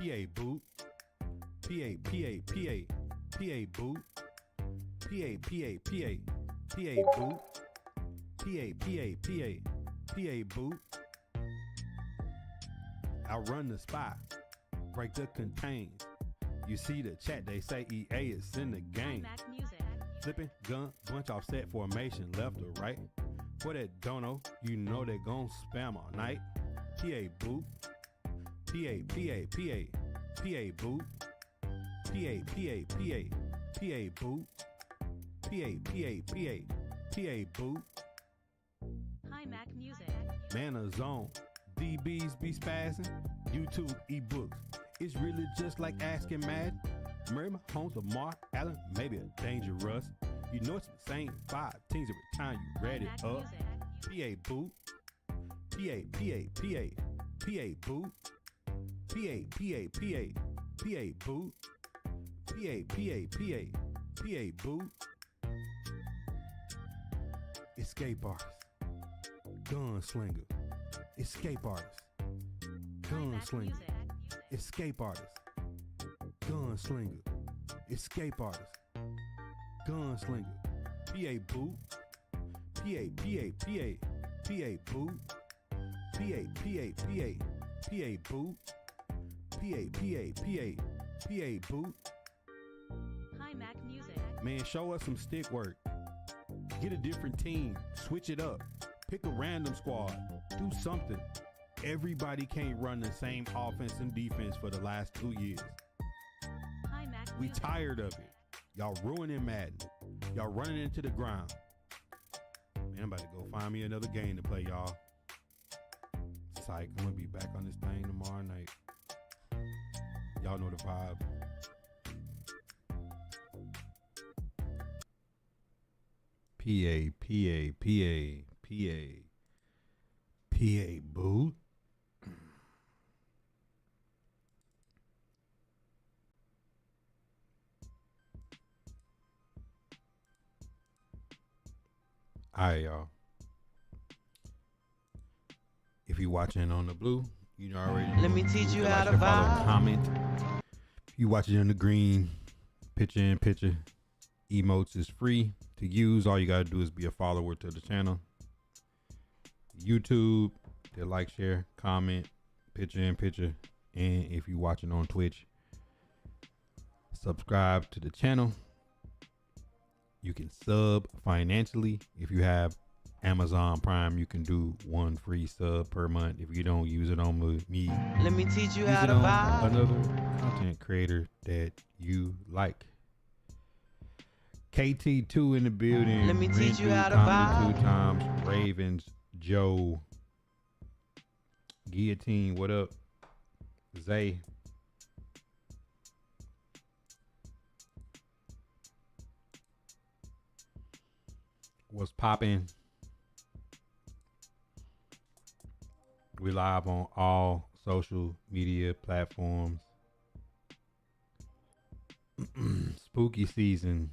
PA boot. PA boot. PA boot. PA boot. Outrun the spy. Break the contains. You see the chat, they say EA is in the game. Flipping gun, bunch offset formation, left or right. For that dono, you know they gon' spam all night. PA boot. PA boot. PA boot. PA boot. Hi Mac Music. Man a zone. DBs be spazzing. YouTube ebooks. It's really just like asking Madden. Murray Mahomes, Lamar, Allen, maybe a dangerous. You know it's the same 5 teams every time you read it up. PA boot. PA boot. PA boot. PA boot. Escape artist. Gunslinger. Escape artist. Gunslinger. Escape artist. Gunslinger. Escape artist. Gunslinger. PA boot. PA boot. PA boot. PA boot. Hi Mac Music. Man, show us some stick work. Get a different team. Switch it up. Pick a random squad. Do something. Everybody can't run the same offense and defense for the last 2 years. Hi Mac We Music. tired of it. Y'all ruining Madden. Y'all running into the ground. Man, I'm about to go find me another game to play, y'all. Psych, I'm gonna be back on this thing tomorrow night. Y'all know the vibe. PA boot. Alright, y'all. If you're watching on the blue, you already. Let me teach you how to follow, vibe. comment. If you watching on the green, picture in picture, emotes is free to use. All you gotta do is be a follower to the channel. YouTube, they like, share, comment, picture in picture, and if you're watching on Twitch, subscribe to the channel. You can sub financially. If you have Amazon Prime, you can do 1 free sub per month. If you don't use it on me, Let me teach you use how it to on vibe. another content creator that you like. KT2 in the building. Let me teach you how to Comedy vibe. 2 times. Ravens, Joe, Guillotine, what up? Zay. What's popping? We live on all social media platforms. Spooky season.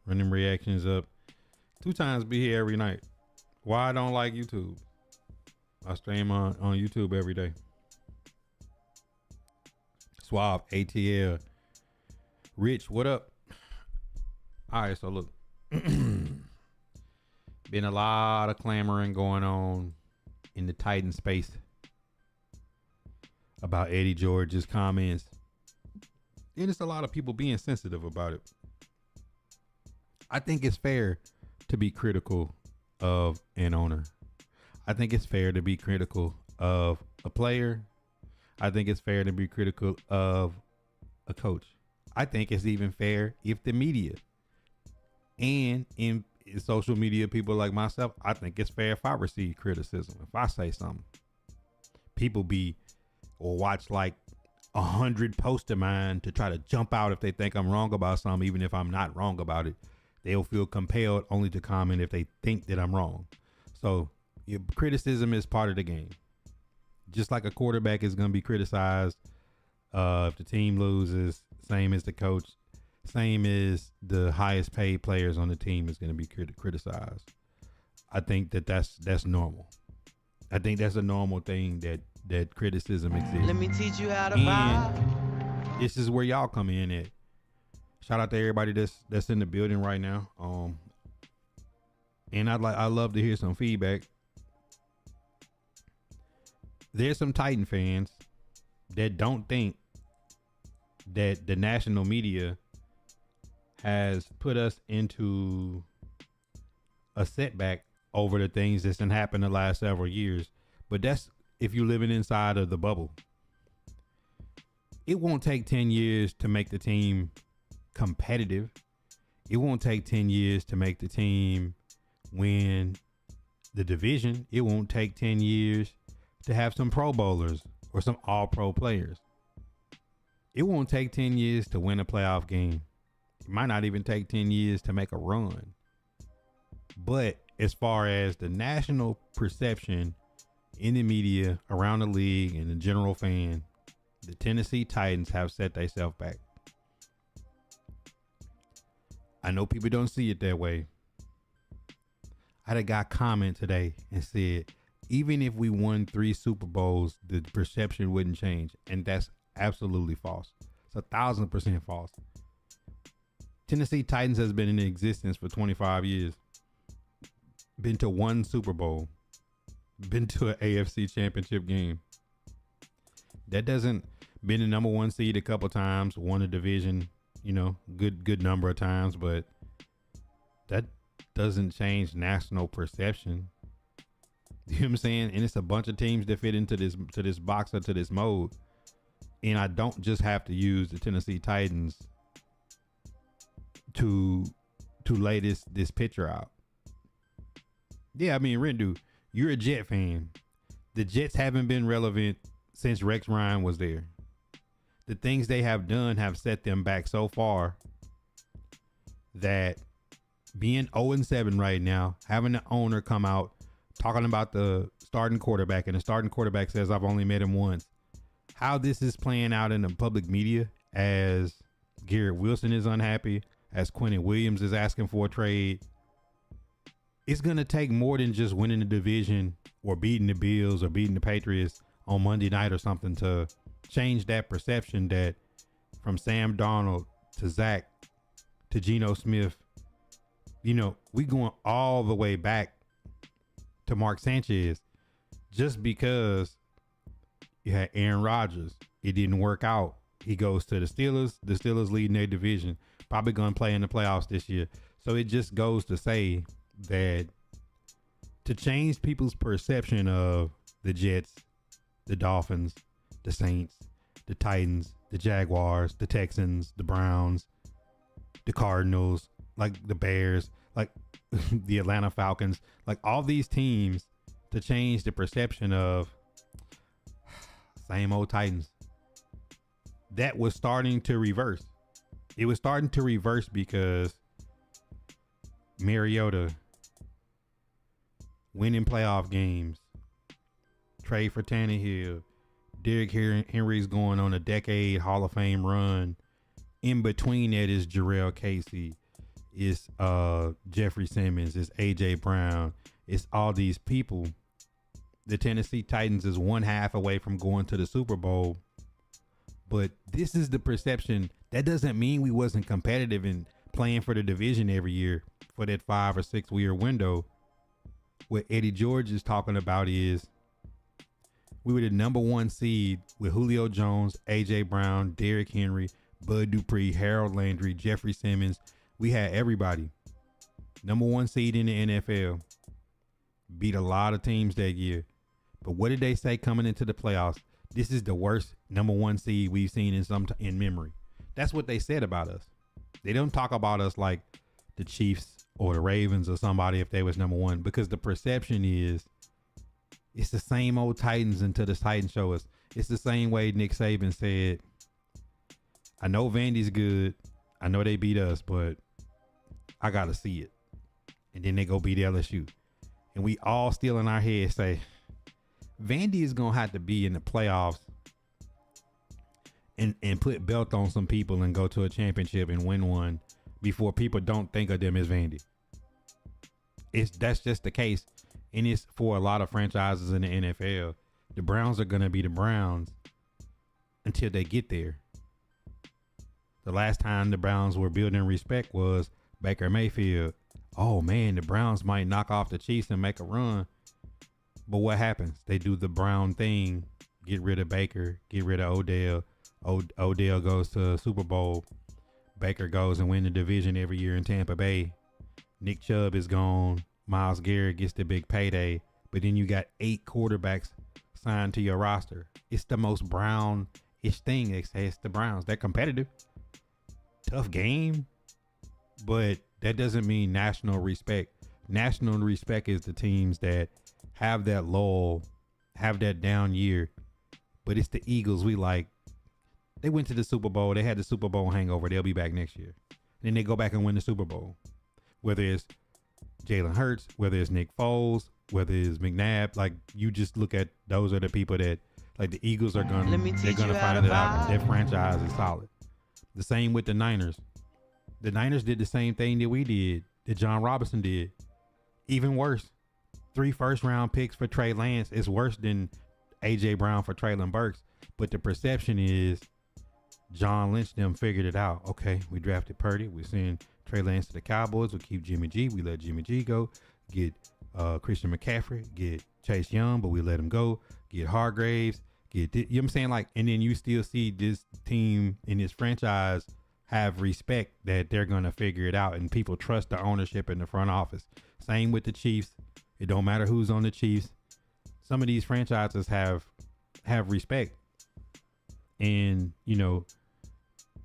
Running reactions up. 2 times be here every night. Why I don't like YouTube? I stream on YouTube every day. Suave, ATL. Rich, what up? All right, so look. Been a lot of clamoring going on in the Titan space about Eddie George's comments. And it's a lot of people being sensitive about it. I think it's fair to be critical of an owner. I think it's fair to be critical of a player. I think it's fair to be critical of a coach. I think it's even fair if the media and in social media people like myself, I think it's fair if I receive criticism. If I say something, people be or watch like 100 posts of mine to try to jump out if they think I'm wrong about something, even if I'm not wrong about it. They'll feel compelled only to comment if they think that I'm wrong. So your criticism is part of the game. Just like a quarterback is going to be criticized if the team loses, same as the coach, same as the highest paid players on the team is going to be criticized. I think that that's normal. I think that's a normal thing that that criticism exists. Let me teach you how to And vibe. this is where y'all come in at. Shout out to everybody that's in the building right now. And I love to hear some feedback. There's some Titan fans that don't think that the national media has put us into a setback over the things that's been happening the last several years. But that's if you're living inside of the bubble. It won't take 10 years to make the team competitive. It won't take 10 years to make the team win the division. It won't take 10 years to have some Pro Bowlers or some All-Pro players. It won't take 10 years to win a playoff game. It might not even take 10 years to make a run. But as far as the national perception in the media, around the league, and the general fan, the Tennessee Titans have set themselves back. I know people don't see it that way. I had a guy comment today and said, even if we won 3 Super Bowls, the perception wouldn't change. And that's absolutely false. It's 1,000% false. Tennessee Titans has been in existence for 25 years. Been to 1 Super Bowl. Been to an AFC championship game. That doesn't been the number 1 seed a couple times, won a division, good number of times, but that doesn't change national perception. You know what I'm saying? And it's a bunch of teams that fit into this box or to this mode. And I don't just have to use the Tennessee Titans to lay this picture out. Yeah, I mean, Rendu, you're a Jet fan. The Jets haven't been relevant since Rex Ryan was there. The things they have done have set them back so far that being 0-7 right now, having the owner come out talking about the starting quarterback, and the starting quarterback says, I've only met him once. How this is playing out in the public media, as Garrett Wilson is unhappy, as Quentin Williams is asking for a trade, it's going to take more than just winning the division or beating the Bills or beating the Patriots on Monday night or something to change that perception that from Sam Darnold to Zach to Geno Smith, we going all the way back to Mark Sanchez just because you had Aaron Rodgers. It didn't work out. He goes to the Steelers. The Steelers leading their division, probably going to play in the playoffs this year. So it just goes to say that to change people's perception of the Jets, the Dolphins, the Saints, the Titans, the Jaguars, the Texans, the Browns, the Cardinals, like the Bears, like the Atlanta Falcons, like all these teams, to change the perception of same old Titans. That was starting to reverse. It was starting to reverse because Mariota winning playoff games, trade for Tannehill, Derrick Henry's going on a decade Hall of Fame run. In between that is Jarrell Casey, it's Jeffrey Simmons, it's AJ Brown, it's all these people. The Tennessee Titans is 1/2 away from going to the Super Bowl. But this is the perception. That doesn't mean we wasn't competitive in playing for the division every year for that 5 or 6 year window. What Eddie George is talking about is we were the number 1 seed with Julio Jones, AJ Brown, Derrick Henry, Bud Dupree, Harold Landry, Jeffrey Simmons. We had everybody. Number 1 seed in the NFL. Beat a lot of teams that year. But what did they say coming into the playoffs? This is the worst number 1 seed we've seen in memory. That's what they said about us. They don't talk about us like the Chiefs or the Ravens or somebody if they was number 1, because the perception is it's the same old Titans until the Titans show us. It's the same way Nick Saban said, I know Vandy's good. I know they beat us, but I got to see it. And then they go beat LSU. And we all still in our head say, Vandy is going to have to be in the playoffs and put belt on some people and go to a championship and win one before people don't think of them as Vandy. That's just the case. And it's for a lot of franchises in the NFL. The Browns are going to be the Browns until they get there. The last time the Browns were building respect was Baker Mayfield. Oh man, the Browns might knock off the Chiefs and make a run. But what happens? They do the Brown thing. Get rid of Baker. Get rid of Odell. Odell goes to Super Bowl. Baker goes and win the division every year in Tampa Bay. Nick Chubb is gone. Myles Garrett gets the big payday. But then you got 8 quarterbacks signed to your roster. It's the most Brown-ish thing. It's the Browns. They're competitive. Tough game. But that doesn't mean national respect. National respect is the teams that have that lull, have that down year. But it's the Eagles we like. They went to the Super Bowl. They had the Super Bowl hangover. They'll be back next year. And then they go back and win the Super Bowl. Whether it's Jalen Hurts, whether it's Nick Foles, whether it's McNabb, like you just look at those are the people that like the Eagles are gonna they're gonna find it out their franchise is solid. The same with the Niners. The Niners did the same thing that we did, that John Robinson did. Even worse. 3 first-round picks for Trey Lance is worse than A.J. Brown for Traylon Burks. But the perception is John Lynch them figured it out. Okay, we drafted Purdy. We send Trey Lance to the Cowboys. We keep Jimmy G. We let Jimmy G go. Get Christian McCaffrey. Get Chase Young, but we let him go. Get Hargraves. You know what I'm saying? Like, and then you still see this team in this franchise have respect that they're going to figure it out, and people trust the ownership in the front office. Same with the Chiefs. It don't matter who's on the Chiefs. Some of these franchises have respect. And, you know,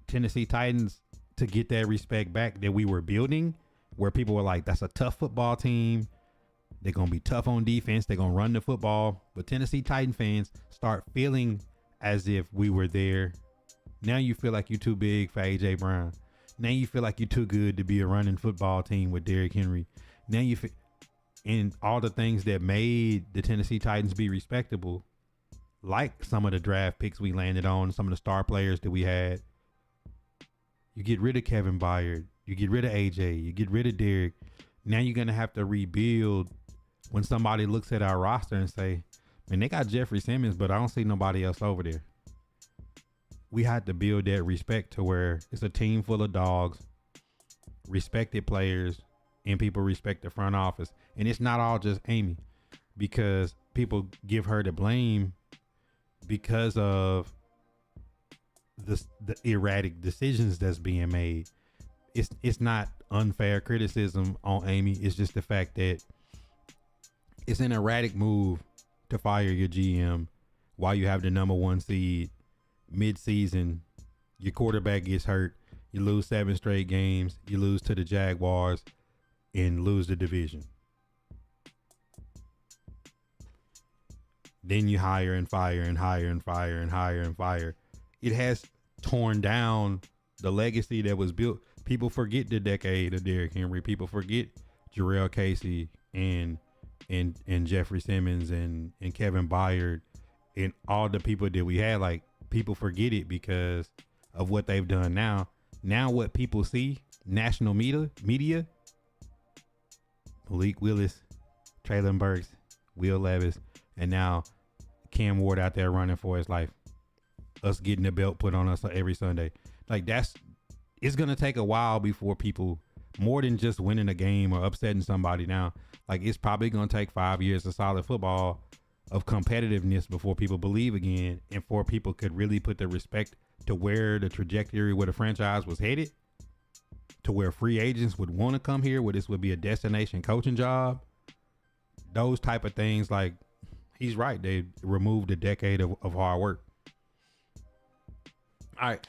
Tennessee Titans, to get that respect back that we were building, where people were like, that's a tough football team. They're going to be tough on defense. They're going to run the football. But Tennessee Titan fans start feeling as if we were there. Now you feel like you're too big for A.J. Brown. Now you feel like you're too good to be a running football team with Derrick Henry. Now you feel, and all the things that made the Tennessee Titans be respectable, like some of the draft picks we landed on, some of the star players that we had. You get rid of Kevin Byard. You get rid of A.J. You get rid of Derrick. Now you're going to have to rebuild when somebody looks at our roster and say, man, they got Jeffrey Simmons, but I don't see nobody else over there. We had to build that respect to where it's a team full of dogs, respected players, and people respect the front office. And it's not all just Amy, because people give her the blame because of the erratic decisions that's being made. It's not unfair criticism on Amy. It's just the fact that it's an erratic move to fire your GM while you have the number 1 seed. Mid-season, your quarterback gets hurt. You lose 7 straight games. You lose to the Jaguars and lose the division. Then you hire and fire and hire and fire and hire and fire. It has torn down the legacy that was built. People forget the decade of Derrick Henry. People forget Jarrell Casey and Jeffrey Simmons and Kevin Byard and all the people that we had. Like, people forget it because of what they've done now. Now what people see, national media, Malik Willis, Traylon Burks, Will Levis, and now Cam Ward out there running for his life. Us getting the belt put on us every Sunday. Like, it's going to take a while before people, more than just winning a game or upsetting somebody now, like, it's probably going to take 5 years of solid football, of competitiveness, before people believe again, and before people could really put the respect to where the trajectory where the franchise was headed, to where free agents would want to come here, where this would be a destination coaching job. Those type of things, like, he's right. They removed a decade of hard work. All right.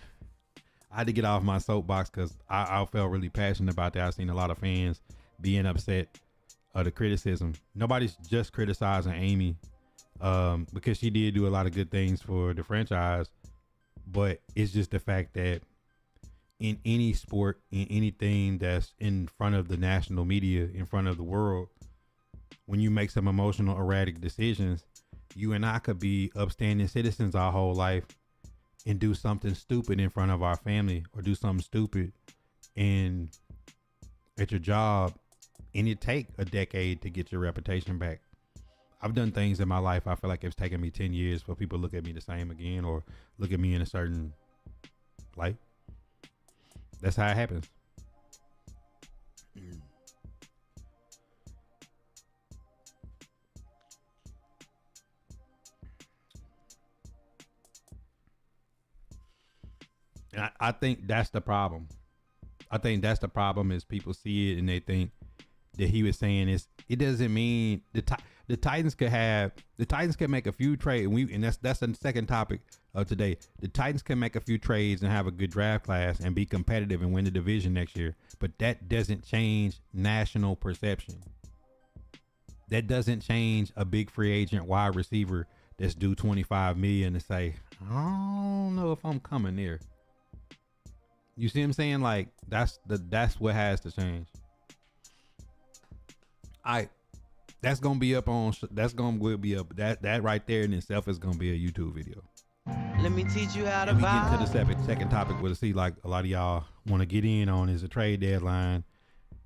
I had to get off my soapbox because I felt really passionate about that. I've seen a lot of fans being upset of the criticism. Nobody's just criticizing Amy because she did do a lot of good things for the franchise. But it's just the fact that in any sport, in anything that's in front of the national media, in front of the world, when you make some emotional, erratic decisions, you and I could be upstanding citizens our whole life and do something stupid in front of our family, or do something stupid at your job, and it take a decade to get your reputation back. I've done things in my life. I feel like it's taken me 10 years for people to look at me the same again or look at me in a certain light. That's how it happens. And I think that's the problem. I think that's the problem is people see it and they think that he was saying is it doesn't mean the Titans could make a few trades and that's the second topic of today. The Titans can make a few trades and have a good draft class and be competitive and win the division next year, but that doesn't change national perception. That doesn't change a big free agent wide receiver that's due $25 million to say, I don't know if I'm coming there. You see what I'm saying? Like that's what has to change. That's gonna be up on. That right there in itself is gonna be a YouTube video. Let me teach you how to We buy. get to the second topic. We'll see like a lot of y'all want to get in on is a trade deadline.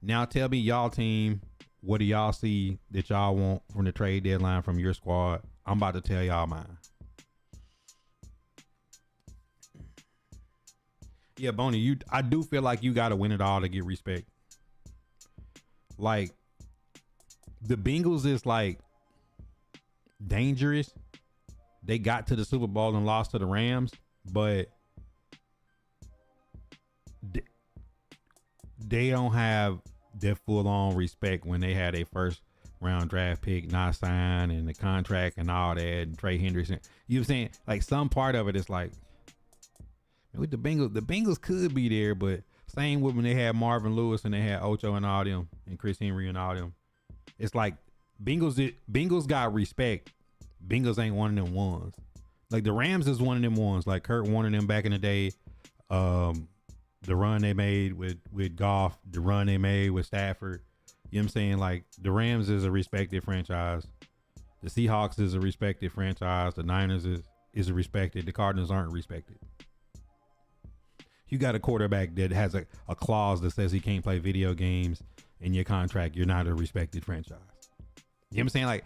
Now tell me y'all team, what do y'all see that y'all want from the trade deadline from your squad? I'm about to tell y'all mine. Yeah, Boney, I do feel like you got to win it all to get respect. Like, the Bengals is like dangerous. They got to the Super Bowl and lost to the Rams, but they don't have their full-on respect when they had a first-round draft pick not signed and the contract and all that and Trey Hendrickson. You know what I'm saying? Like, some part of it is like, with the Bengals could be there, but same with when they had Marvin Lewis and they had Ocho and all them and Chris Henry and all them. It's like Bengals got respect. Bengals ain't one of them ones. Like the Rams is one of them ones. Like Kurt Warner them back in the day. The run they made with Goff, the run they made with Stafford. You know what I'm saying? Like the Rams is a respected franchise. The Seahawks is a respected franchise. The Niners is a respected. The Cardinals aren't respected. You got a quarterback that has a clause that says he can't play video games in your contract. You're not a respected franchise. You know what I'm saying? Like,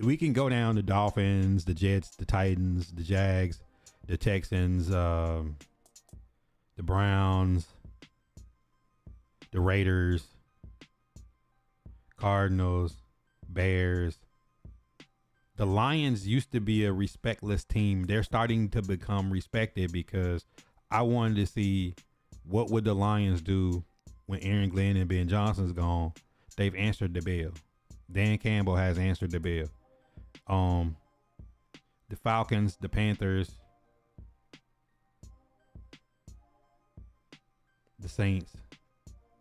we can go down the Dolphins, the Jets, the Titans, the Jags, the Texans, the Browns, the Raiders, Cardinals, Bears. The Lions used to be a respectless team. They're starting to become respected because I wanted to see what would the Lions do when Aaron Glenn and Ben Johnson's gone. They've answered the bell. Dan Campbell has answered the bell. The Falcons, the Panthers, the Saints,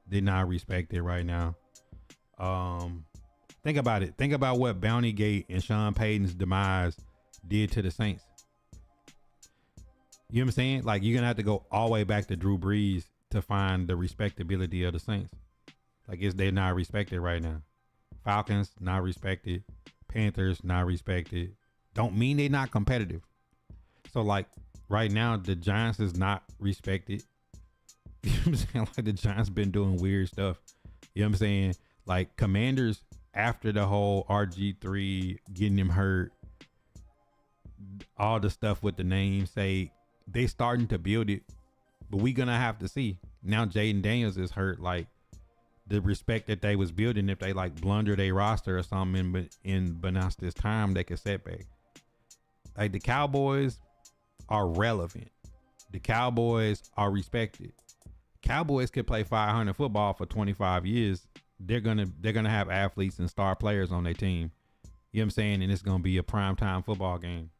they're not respected right now. Think about it. Think about what Bounty Gate and Sean Payton's demise did to the Saints. You know what I'm saying? Like, you're going to have to go all the way back to Drew Brees to find the respectability of the Saints. Like, they're not respected right now. Falcons, not respected. Panthers, not respected. Don't mean they're not competitive. So, like, right now, the Giants is not respected. You know what I'm saying? Like, the Giants been doing weird stuff. You know what I'm saying? Like, Commanders, after the whole RG3 getting him hurt, all the stuff with the namesake, they starting to build it, but we gonna have to see. Now Jaden Daniels is hurt. Like, the respect that they was building, if they like blunder their roster or something in this time, they could set back. Like, the Cowboys are relevant. The Cowboys are respected. Cowboys could play 500 football for 25 years. They're gonna have athletes and star players on their team. You know what I'm saying? And it's gonna be a primetime football game.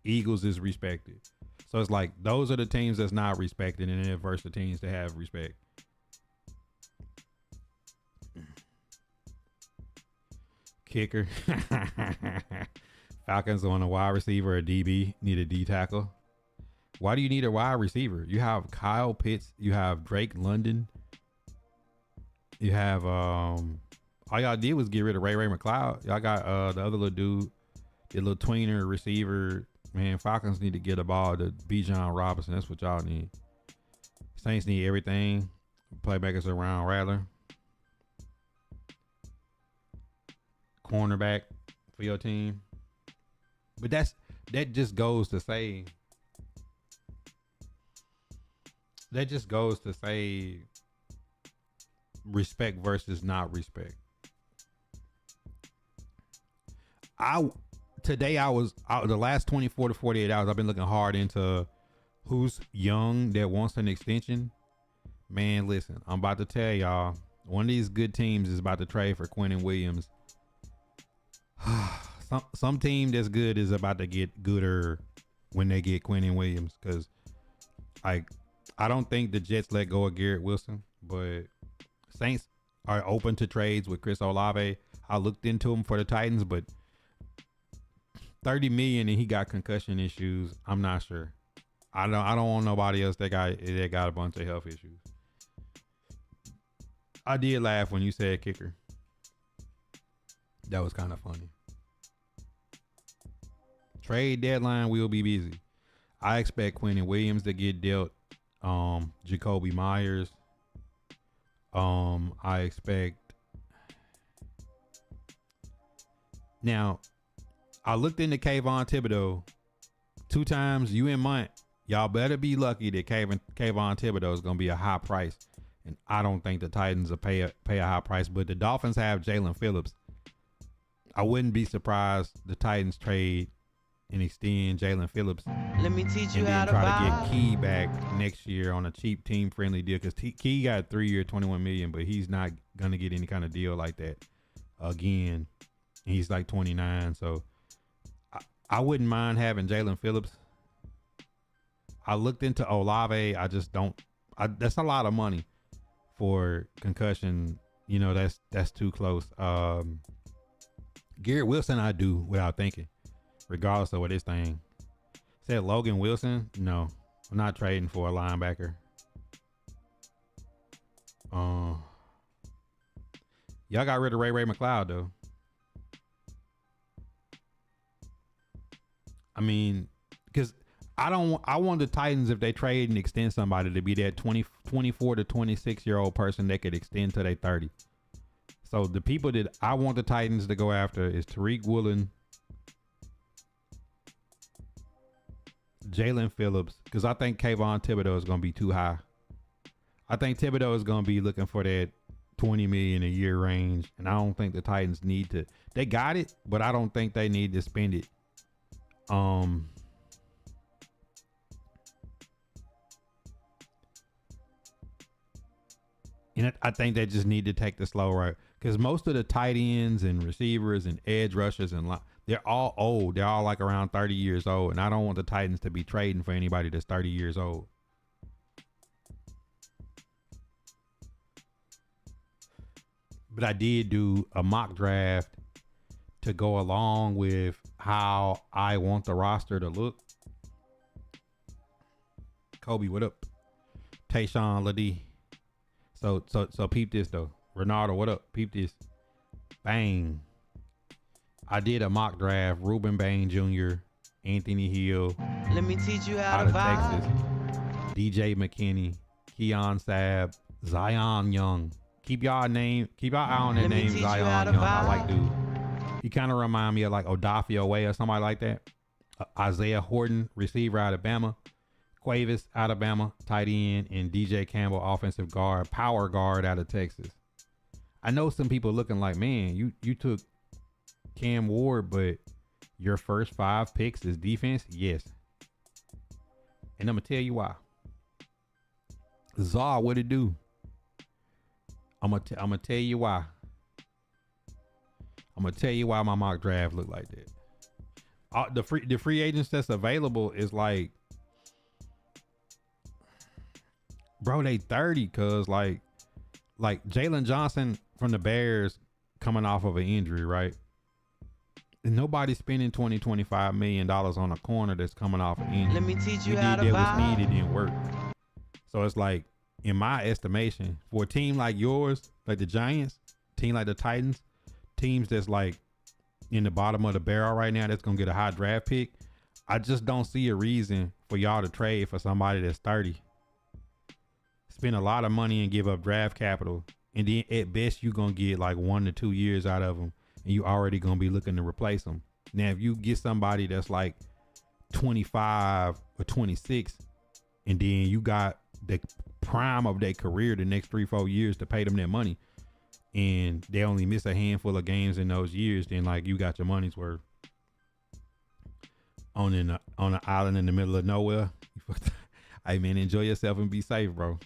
Eagles is respected. So it's like, those are the teams that's not respected, and then versus the teams that have respect. Kicker. Falcons on a wide receiver, a DB, need a D tackle. Why do you need a wide receiver? You have Kyle Pitts, you have Drake London, you have all y'all did was get rid of Ray McLeod. Y'all got the other little dude, the little tweener receiver. Man, Falcons need to get a ball to Bijan Robinson. That's what y'all need. Saints need everything. Playmakers around Rattler. cornerback for your team. But that just goes to say respect versus not respect. The last 24 to 48 hours I've been looking hard into who's young that wants an extension. Man, listen, I'm about to tell y'all, one of these good teams is about to trade for Quinnen Williams. Some team that's good is about to get gooder when they get Quinnen Williams, because I don't think the Jets let go of Garrett Wilson, but Saints are open to trades with Chris Olave. I looked into him for the Titans, but $30 million and he got concussion issues. I'm not sure. I don't want nobody else that got a bunch of health issues. I did laugh when you said kicker. That was kind of funny. Trade deadline will be busy. I expect Quinnen Williams to get dealt. Jacoby Myers. I expect. Now, I looked into Kayvon Thibodeau 2 times. You and Mont, y'all better be lucky that Kayvon Thibodeau is gonna be a high price, and I don't think the Titans will pay a high price. But the Dolphins have Jalen Phillips. I wouldn't be surprised the Titans trade and extend Jalen Phillips. Let me teach you and how then to try buy. to get Key back next year on a cheap team-friendly deal, because Key got a 3-year, $21 million, but he's not gonna get any kind of deal like that again. He's like 29, so I wouldn't mind having Jalen Phillips. I looked into Olave. I just don't. That's a lot of money for concussion. You know, that's too close. Garrett Wilson, I do without thinking, regardless of what this thing said. Logan Wilson, no, I'm not trading for a linebacker. Y'all got rid of Ray McLeod though. I mean, because I want the Titans, if they trade and extend somebody, to be that 24 to 26-year-old person that could extend to their 30. So the people that I want the Titans to go after is Tariq Woolen, Jalen Phillips, because I think Kayvon Thibodeau is going to be too high. I think Thibodeau is going to be looking for that $20 million a year range, and I don't think the Titans need to. They got it, but I don't think they need to spend it. And I think they just need to take the slow road, because most of the tight ends and receivers and edge rushers and they're all old. They're all like around 30 years old, and I don't want the Titans to be trading for anybody that's 30 years old. But I did do a mock draft to go along with how I want the roster to look. Kobe, what up? Tayshawn Ladie. So peep this though. Renardo, what up? Peep this. Bang. I did a mock draft. Ruben Bain Jr., Anthony Hill. Let me teach you how out to of buy. Texas. DJ McKinney, Keon Sabb, Zion Young. Keep y'all eye on that Let me name, teach you Zion how to Young. buy. I like dude. He kind of remind me of like Odafio Way or somebody like that. Isaiah Horton, receiver out of Bama. Cuevas, Alabama, tight end, and DJ Campbell, offensive guard, power guard out of Texas. I know some people looking like, man, you took Cam Ward, but your first 5 picks is defense? Yes. And I'm going to tell you why. Czar, what it do? I'm gonna tell you why. I'm gonna tell you why my mock draft look like that. The free agents that's available is like, bro, they 30, cause like Jalen Johnson from the Bears coming off of an injury, right? And nobody's spending $25 million on a corner that's coming off an injury. Let me teach you We how did to that was buy. needed, didn't work. So it's like, in my estimation, for a team like yours, like the Giants, team like the Titans, teams that's like in the bottom of the barrel right now, that's gonna get a high draft pick, I just don't see a reason for y'all to trade for somebody that's 30. Spend a lot of money and give up draft capital, and then at best you gonna get like 1 to 2 years out of them, and you already gonna be looking to replace them. Now, if you get somebody that's like 25 or 26, and then you got the prime of their career the next 3-4 years to pay them their money, and they only miss a handful of games in those years, then like you got your money's worth on an island in the middle of nowhere. Hey man, enjoy yourself and be safe, bro.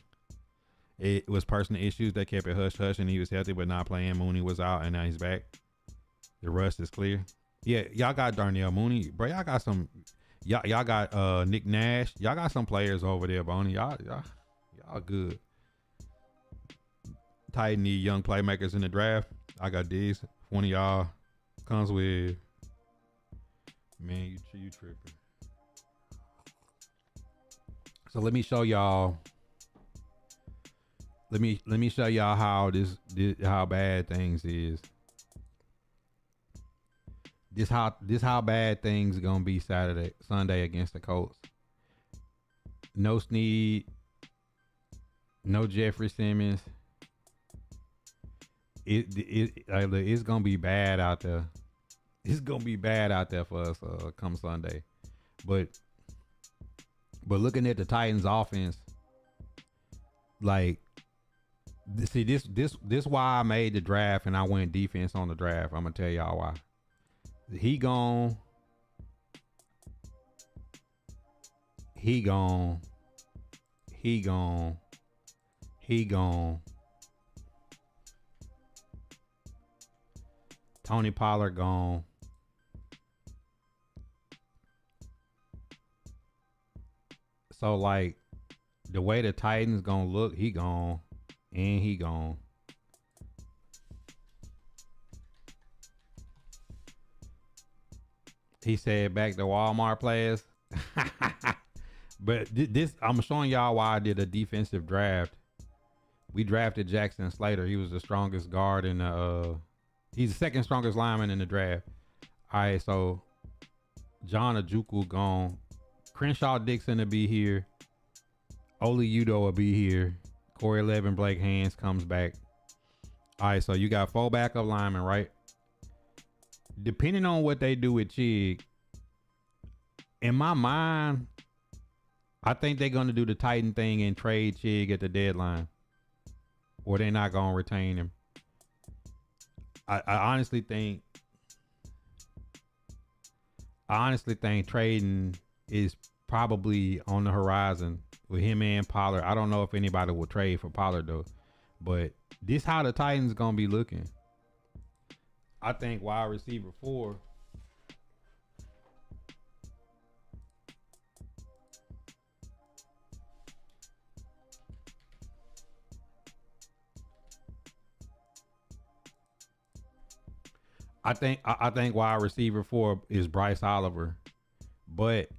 It was personal issues that kept it hush hush, and he was healthy but not playing. Mooney was out and now he's back. The rust is clear. Yeah, y'all got Darnell Mooney, bro. Y'all got some. Y'all got Nick Nash. Y'all got some players over there, Boney. Y'all good. Titan need young playmakers in the draft. I got these. One of y'all comes with. Man, you tripping. So let me show y'all. Let me show y'all how this how bad things is. This how bad things gonna be Sunday against the Colts. No Snead, no Jeffrey Simmons. It's gonna be bad out there. It's gonna be bad out there for us come Sunday. But looking at the Titans offense, like, see, this why I made the draft and I went defense on the draft. I'm gonna tell y'all why. He gone. Tony Pollard gone. So like the way the Titans gonna look, he gone and he gone. He said back to Walmart players. But this, I'm showing y'all why I did a defensive draft. We drafted Jackson Slater. He was the strongest guard in the he's the second strongest lineman in the draft. All right, so John Ojukwu gone. Crenshaw Dixon will be here. Oli Udo will be here. Corey 11 Blake Hands comes back. All right, so you got 4 backup linemen, right? Depending on what they do with Chig, in my mind, I think they're going to do the Titan thing and trade Chig at the deadline. Or they're not going to retain him. I honestly think trading is probably on the horizon with him and Pollard. I don't know if anybody will trade for Pollard though. But this how the Titans going to be looking. I think wide receiver 4. I think wide receiver 4 is Bryce Oliver. But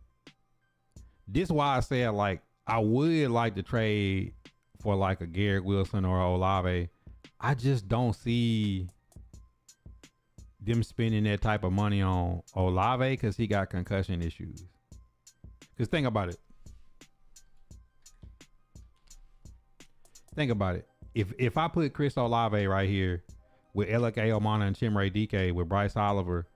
this why I said like I would like to trade for like a Garrett Wilson or Olave. I just don't see them spending that type of money on Olave because he got concussion issues. Because think about it. Think about it. If I put Chris Olave right here with Elike Omana and Chimere Dike with Bryce Oliver,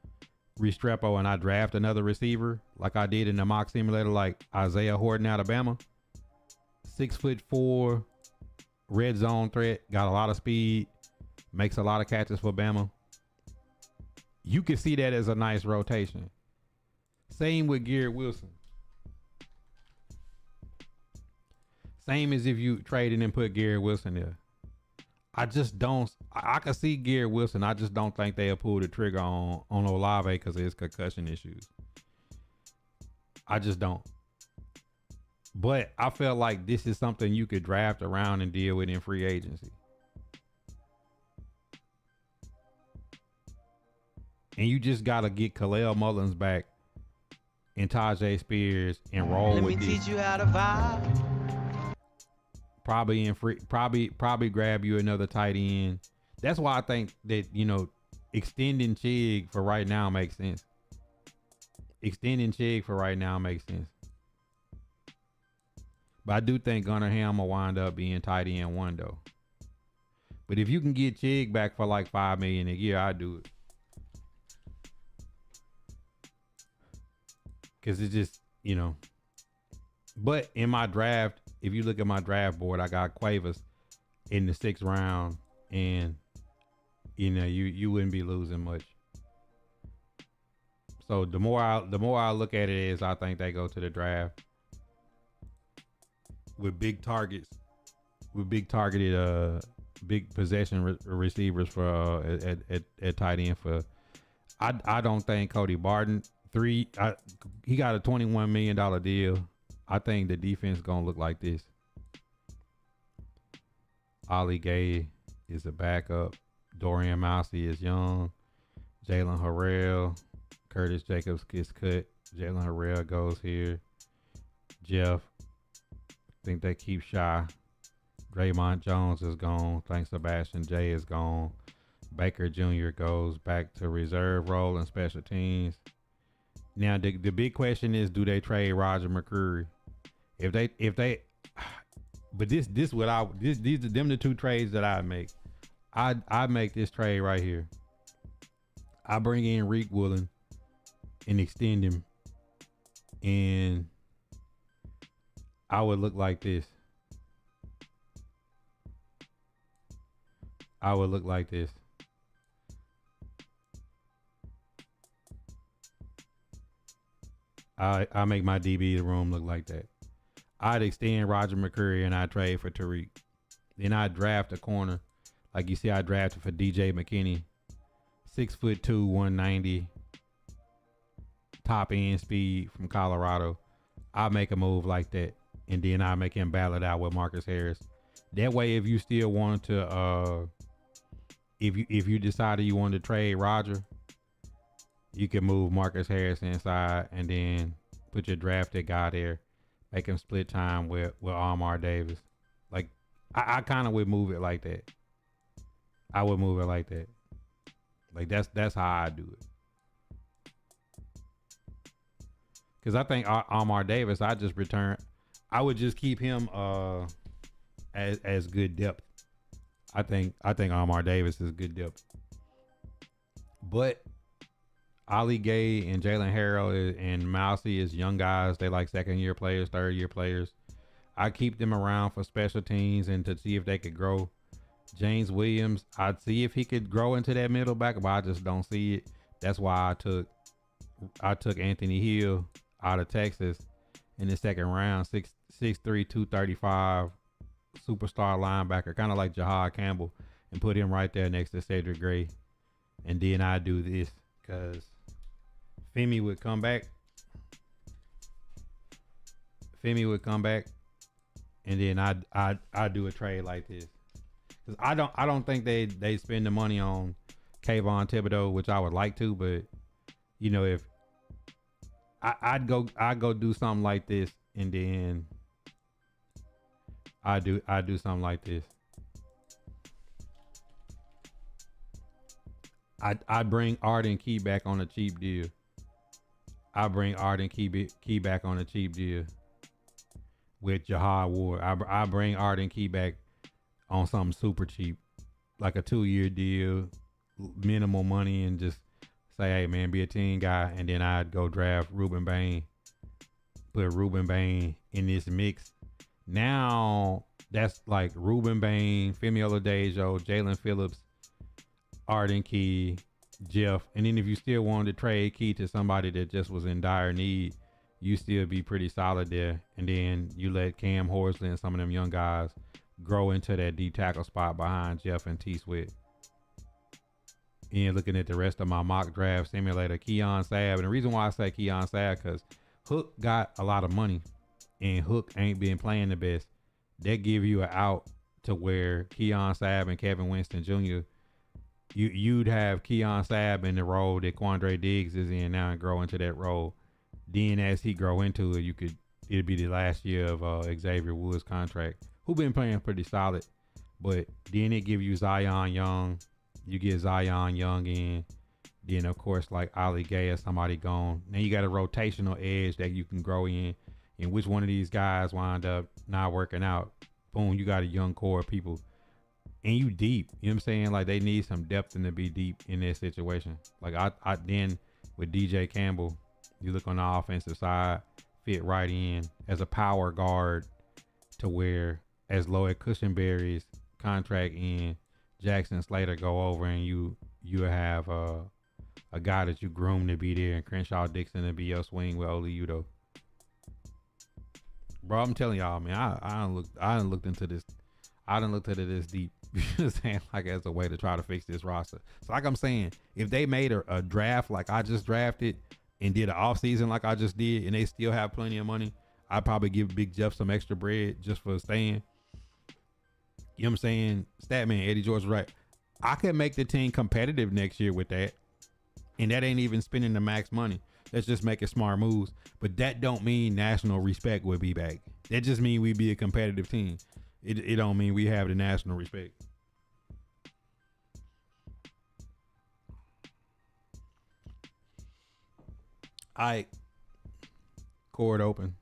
Restrepo, and I draft another receiver like I did in the mock simulator, like Isaiah Horton out of Bama, 6'4", red zone threat, got a lot of speed, makes a lot of catches for Bama. You can see that as a nice rotation. Same with Garrett Wilson. Same as if you traded and put Garrett Wilson there. I just don't. I can see Garrett Wilson. I just don't think they'll pull the trigger on Olave because of his concussion issues. I just don't. But I felt like this is something you could draft around and deal with in free agency. And you just got to get Khalil Mullins back and Tajay Spears and roll with this. Let me teach you how to vibe. Probably grab you another tight end. That's why I think that, extending Chig for right now makes sense. But I do think Gunnar Ham will wind up being tight end 1 though. But if you can get Chig back for like $5 million a year, I'd do it. Because it's just, But in my draft, if you look at my draft board, I got Cuevas in the 6th round, and you wouldn't be losing much. So the more I look at it is, I think they go to the draft with big targets, with big targeted, big possession receivers for at tight end for. I don't think Cody Barton he got a $21 million deal. I think the defense gonna look like this. Ollie Gay is a backup. Dorian Mousey is young. Jalen Harrell, Curtis Jacobs gets cut. Jalen Harrell goes here. Jeff, think they keep Shy. Draymond Jones is gone. I think Sebastian J is gone. Baker Jr. goes back to reserve role in special teams. Now the big question is, do they trade Roger McCreary? If they, but these them the two trades that I make. I make this trade right here. I bring in Reek Woolen and extend him, and I would look like this. I would look like this. I make my DB room look like that. I'd extend Roger McCreary and I'd trade for Tariq. Then I'd draft a corner. Like you see, I drafted for DJ McKinney. 6'2", 190. Top end speed from Colorado. I make a move like that. And then I make him battle it out with Marcus Harris. That way, if you still wanted to, if you decided you wanted to trade Roger, you can move Marcus Harris inside and then put your drafted guy there. Make him split time with Amar Davis. Like, I kind of would move it like that. I would move it like that. Like, that's how I do it. Because I think Amar Davis, I would just keep him as good depth. I think Amar Davis is good depth. But Ali Gay and Jalen Harrell and Mousey is young guys. They like 2nd-year players, 3rd-year players. I keep them around for special teams and to see if they could grow. James Williams, I'd see if he could grow into that middle back, but I just don't see it. That's why I took Anthony Hill out of Texas in the 2nd round, 6'3", 235, superstar linebacker, kind of like Jahad Campbell, and put him right there next to Cedric Gray. And then I do this because Femi would come back. And then I do a trade like this. Cause I don't think they spend the money on Kayvon Thibodeau, which I would like to, but if I'd go do something like this, and then I do something like this. I bring Arden Key back on a cheap deal. With Jahad Ward. I bring Arden Key back on something super cheap, like a 2-year deal, minimal money, and just say, hey man, be a team guy. And then I'd go draft Ruben Bain, put Ruben Bain in this mix. Now that's like Ruben Bain, Femi Oladejo, Jalen Phillips, Arden Key, Jeff. And then if you still wanted to trade Key to somebody that just was in dire need, you still be pretty solid there. And then you let Cam Horsley and some of them young guys grow into that D tackle spot behind Jeff and T Sweat. And looking at the rest of my mock draft simulator, Keon Sabb. And the reason why I say Keon Sabb, because Hook got a lot of money and Hook ain't been playing the best. That give you an out to where Keon Sabb and Kevin Winston Jr., you'd have Keon Sabb in the role that Quandre Diggs is in now and grow into that role. Then as he grow into it, it'd be the last year of Xavier Woods' contract, who been playing pretty solid. But then it give you Zion Young. You get Zion Young in. Then of course like Ali Gay or somebody gone. Now you got a rotational edge that you can grow in. And which one of these guys wind up not working out? Boom, you got a young core of people. And you deep. You know what I'm saying? Like they need some depth and to be deep in their situation. Like I then with DJ Campbell You look on the offensive side, fit right in as a power guard to where as Lloyd Cushenberry's contract in, Jackson Slater go over and you have a guy that you groomed to be there and Crenshaw Dixon to be your swing with Oli Udo. Bro, I'm telling y'all, man, I done looked into this. I done looked at it this deep. You know what I'm saying? Like as a way to try to fix this roster. So like I'm saying, if they made a draft like I just drafted and did an offseason like I just did and they still have plenty of money, I'd probably give Big Jeff some extra bread just for staying. You know what I'm saying? Statman, Eddie George was right. I could make the team competitive next year with that. And that ain't even spending the max money. Let's just make smart moves. But that don't mean national respect will be back. That just mean we be a competitive team. It don't mean we have the national respect. All right. Court open.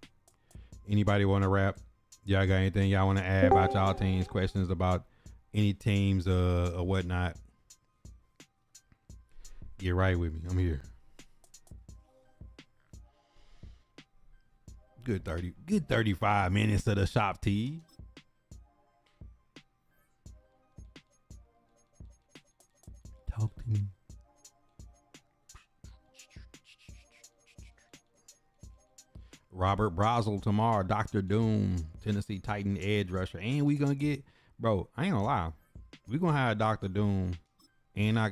Anybody want to rap? Y'all got anything y'all want to add about y'all teams? Questions about any teams or whatnot? Get right with me. I'm here. Good 35 minutes of the shop tea. Talk to me. Robert Brazel tomorrow. Dr. Doom, Tennessee Titan edge rusher. And we gonna get, bro, I ain't gonna lie. We gonna have Dr. Doom. And we're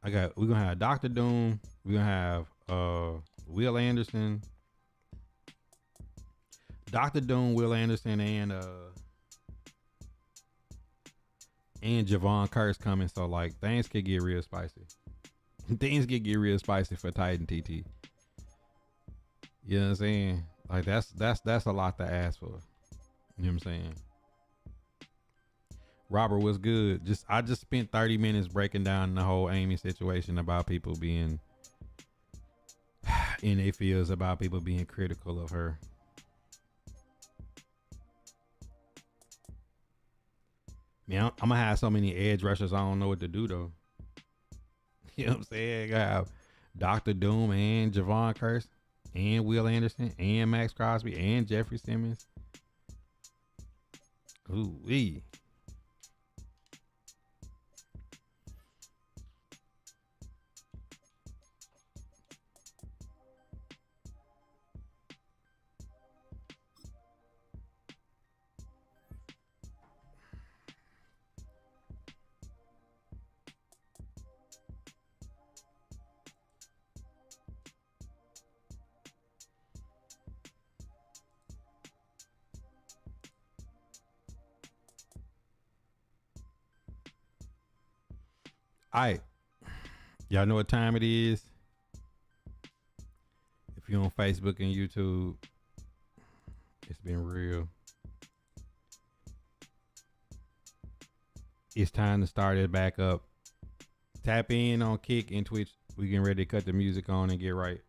gonna have Dr. Doom. We're gonna have Will Anderson. Dr. Doom, Will Anderson, and Javon Curse coming. So like things could get real spicy. Things could get real spicy for Titan TT. You know what I'm saying? Like that's a lot to ask for. You know what I'm saying? Robert was good. I just spent 30 minutes breaking down the whole Amy situation about people being in their feels about people being critical of her. Man, I'm gonna have so many edge rushers I don't know what to do though. You know what I'm saying? I have Dr. Doom and Javon Curse and Will Anderson and Max Crosby and Jeffrey Simmons. Ooh-wee. All right. Y'all know what time it is? If you're on Facebook and YouTube, it's been real. It's time to start it back up. Tap in on Kick and Twitch. We getting ready to cut the music on and get right.